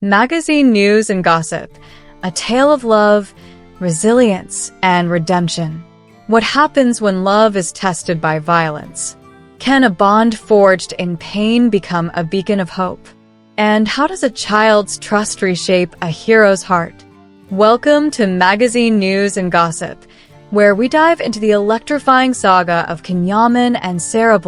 magazine news and gossip, a tale of love, resilience, and redemption. What happens when love is tested by violence? Can a bond forged in pain become a beacon of hope? And how does a child's trust reshape a hero's heart? Welcome to Magazine News and Gossip, where we dive into the electrifying saga of Yaman and Sara,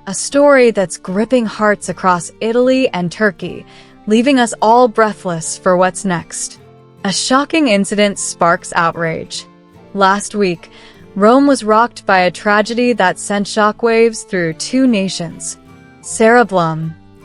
a story that's gripping hearts across Italy and Turkey, leaving us all breathless for what's next. A shocking incident sparks outrage. Last week, Rome was rocked by a tragedy that sent shockwaves through two nations. Sara,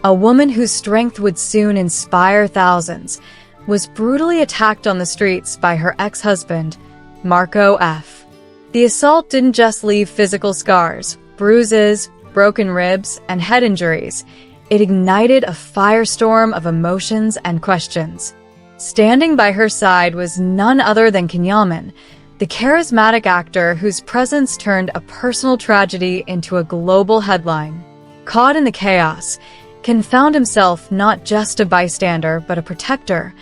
a woman whose strength would soon inspire thousands, was brutally attacked on the streets by her ex-husband, Marco F. The assault didn't just leave physical scars, bruises, broken ribs, and head injuries. It ignited a firestorm of emotions and questions. Standing by her side was none other than Yaman, the charismatic actor whose presence turned a personal tragedy into a global headline. Caught in the chaos, Can found himself not just a bystander but a protector,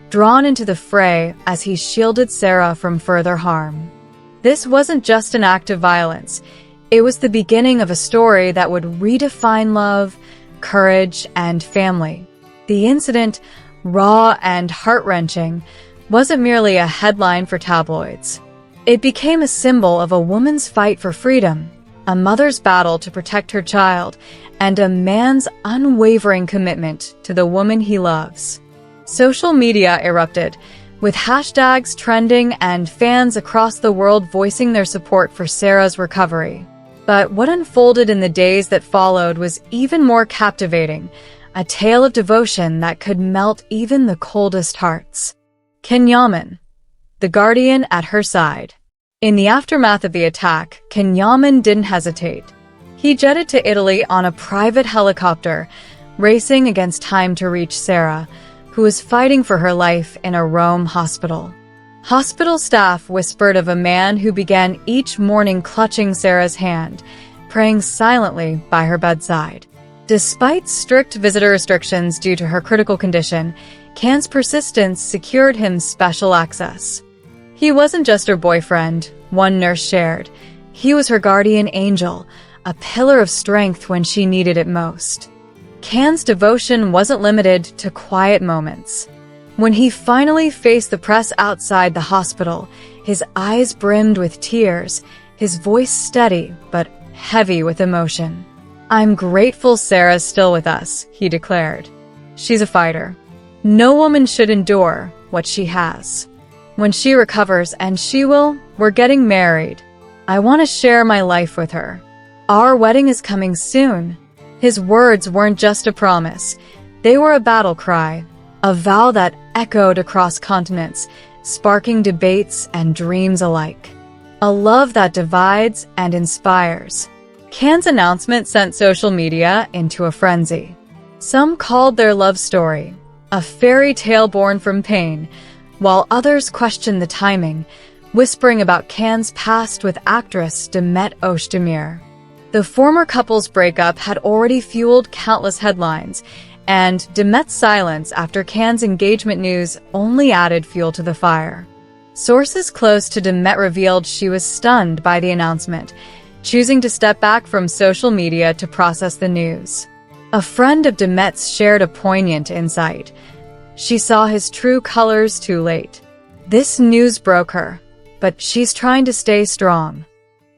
drawn into the fray as he shielded Sara from further harm. This wasn't just an act of violence. It was the beginning of a story that would redefine love, courage, and family. The incident, raw and heart-wrenching, wasn't merely a headline for tabloids. It became a symbol of a woman's fight for freedom, a mother's battle to protect her child, and a man's unwavering commitment to the woman he loves. Social media erupted, with hashtags trending and fans across the world voicing their support for Sara's recovery. But what unfolded in the days that followed was even more captivating, a tale of devotion that could melt even the coldest hearts. Yaman, the guardian at her side. In the aftermath of the attack, Yaman didn't hesitate. He jetted to Italy on a private helicopter, racing against time to reach Sara, who was fighting for her life in a Rome hospital. Hospital staff whispered of a man who began each morning clutching Sara's hand, praying silently by her bedside. Despite strict visitor restrictions due to her critical condition, Can's persistence secured him special access. He wasn't just her boyfriend, one nurse shared. He was her guardian angel, a pillar of strength when she needed it most. Can's devotion wasn't limited to quiet moments. When he finally faced the press outside the hospital, his eyes brimmed with tears, his voice steady but heavy with emotion. "I'm grateful Sara's still with us," he declared. "She's a fighter. No woman should endure what she has. When she recovers, and she will, we're getting married. I want to share my life with her. Our wedding is coming soon." His words weren't just a promise. They were a battle cry, a vow that echoed across continents, sparking debates and dreams alike. A love that divides and inspires. Can's announcement sent social media into a frenzy. Some called their love story a fairy tale born from pain, while others questioned the timing, whispering about Can's past with actress Demet Özdemir. The former couple's breakup had already fueled countless headlines, and Demet's silence after Can's engagement news only added fuel to the fire. Sources close to Demet revealed she was stunned by the announcement, choosing to step back from social media to process the news. A friend of Demet's shared a poignant insight. She saw his true colors too late. This news broke her, but she's trying to stay strong.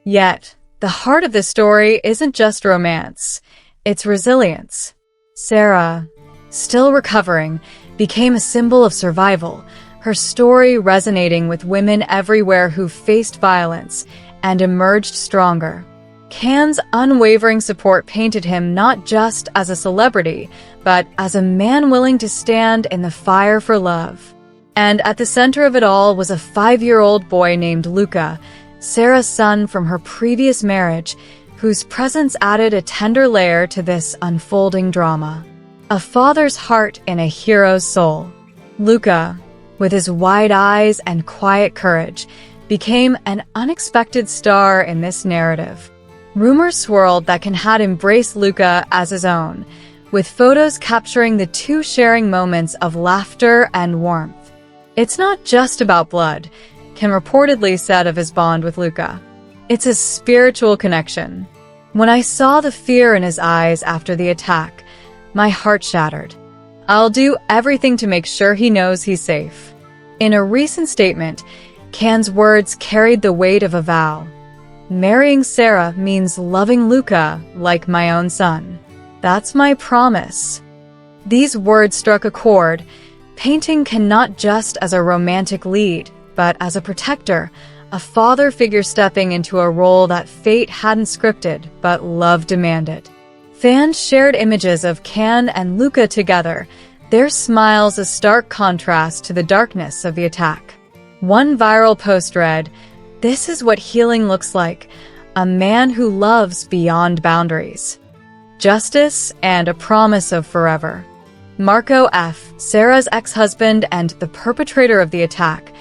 Yet, the heart of the story isn't just romance, it's resilience. Sara, still recovering, became a symbol of survival, her story resonating with women everywhere who faced violence and emerged stronger. Can's unwavering support painted him not just as a celebrity, but as a man willing to stand in the fire for love. And at the center of it all was a 5-year-old boy named Luca, Sara's son from her previous marriage, whose presence added a tender layer to this unfolding drama. A father's heart in a hero's soul. Luca, with his wide eyes and quiet courage, became an unexpected star in this narrative. Rumors swirled that Can had embraced Luca as his own, with photos capturing the two sharing moments of laughter and warmth. "It's not just about blood," Can reportedly said of his bond with Luca. "It's a spiritual connection. When I saw the fear in his eyes after the attack, my heart shattered. I'll do everything to make sure he knows he's safe." In a recent statement, Can's words carried the weight of a vow. "Marrying Sara means loving Luca like my own son. That's my promise." These words struck a chord, painting Can not just as a romantic lead, but as a protector, a father figure stepping into a role that fate hadn't scripted, but love demanded. Fans shared images of Can and Luca together, their smiles a stark contrast to the darkness of the attack. One viral post read, "This is what healing looks like, a man who loves beyond boundaries. Justice and a promise of forever." Marco F., Sara's ex-husband and the perpetrator of the attack,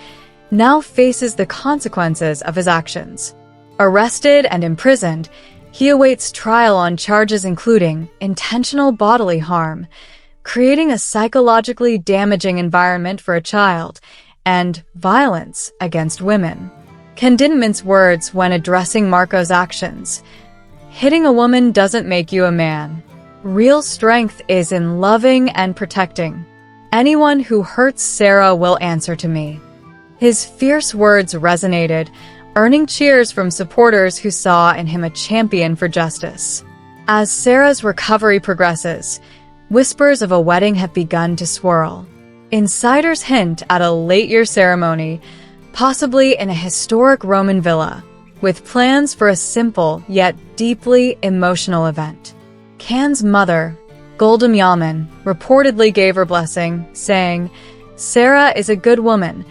now faces the consequences of his actions. Arrested and imprisoned, he awaits trial on charges including intentional bodily harm, creating a psychologically damaging environment for a child, and violence against women. Can didn't mince words when addressing Marco's actions. "Hitting a woman doesn't make you a man. Real strength is in loving and protecting. Anyone who hurts Sara will answer to me." His fierce words resonated, earning cheers from supporters who saw in him a champion for justice. As Sara's recovery progresses, whispers of a wedding have begun to swirl. Insiders hint at a late-year ceremony, possibly in a historic Roman villa, with plans for a simple yet deeply emotional event. Can's mother, Yaman, reportedly gave her blessing, saying, "Sara is a good woman.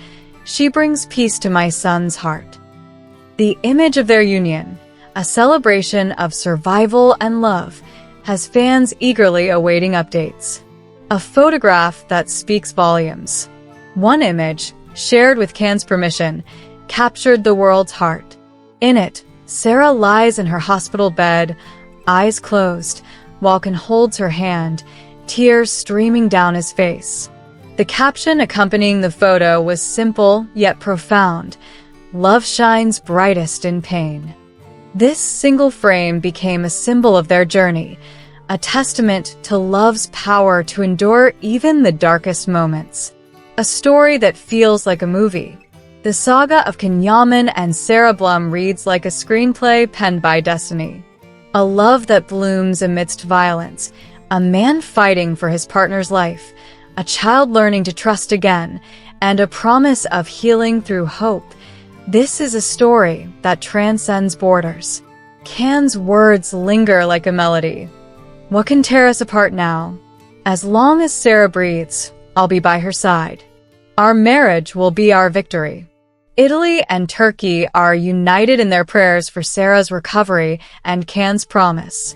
She brings peace to my son's heart." The image of their union, a celebration of survival and love, has fans eagerly awaiting updates. A photograph that speaks volumes. One image, shared with Can's permission, captured the world's heart. In it, Sara lies in her hospital bed, eyes closed, while Can holds her hand, tears streaming down his face. The caption accompanying the photo was simple yet profound: "Love shines brightest in pain." This single frame became a symbol of their journey, a testament to love's power to endure even the darkest moments. A story that feels like a movie. The saga of Yaman and Sara Blum reads like a screenplay penned by destiny. A love that blooms amidst violence, a man fighting for his partner's life, a child learning to trust again, and a promise of healing through hope. This is a story that transcends borders. Can's words linger like a melody. "What can tear us apart now? As long as Sara breathes, I'll be by her side. Our marriage will be our victory." Italy and Turkey are united in their prayers for Sara's recovery and Can's promise.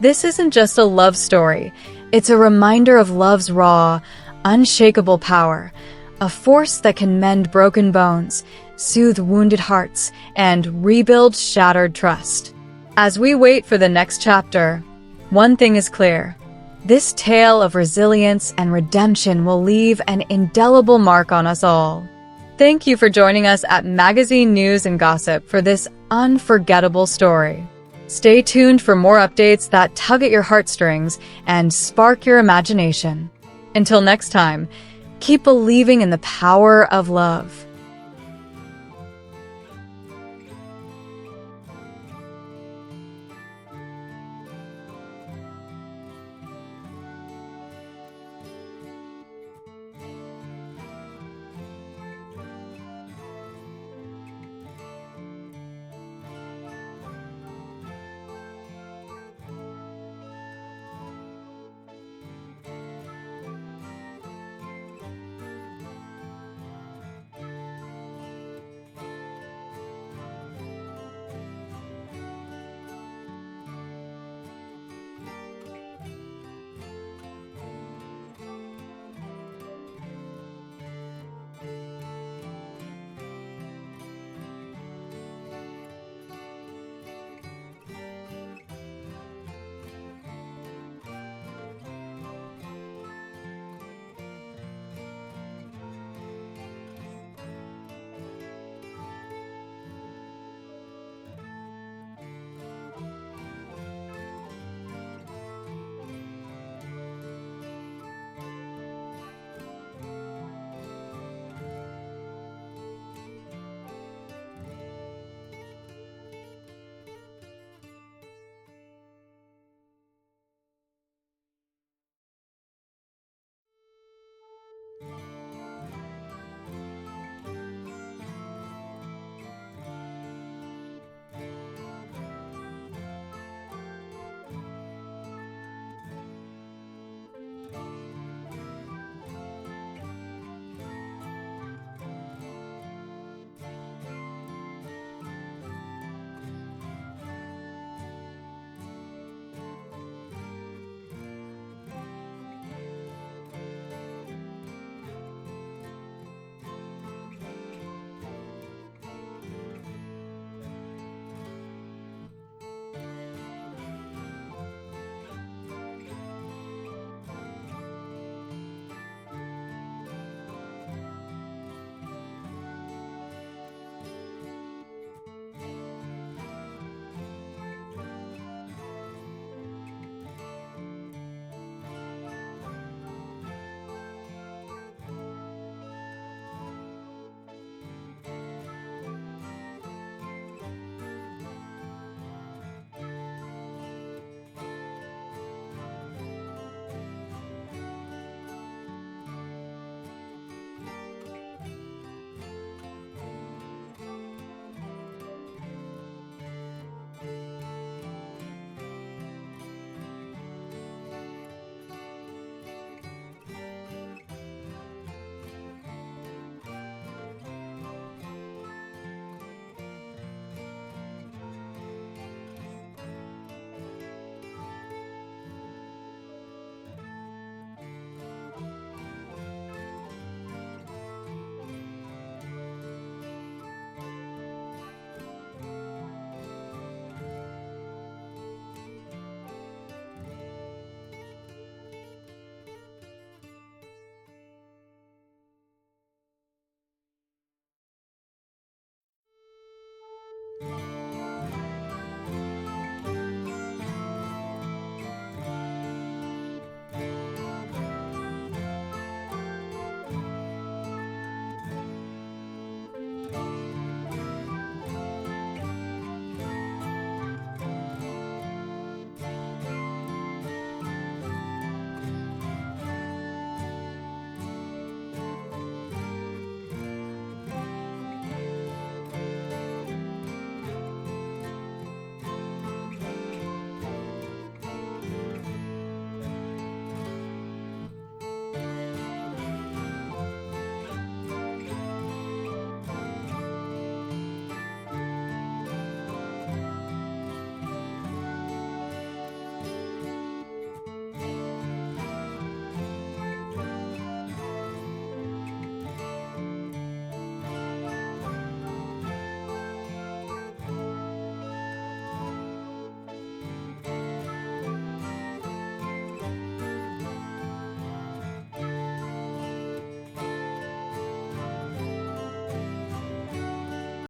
This isn't just a love story. It's a reminder of love's raw, unshakable power, a force that can mend broken bones, soothe wounded hearts, and rebuild shattered trust. As we wait for the next chapter, one thing is clear. This tale of resilience and redemption will leave an indelible mark on us all. Thank you for joining us at Magazine News and Gossip for this unforgettable story. Stay tuned for more updates that tug at your heartstrings and spark your imagination. Until next time, keep believing in the power of love.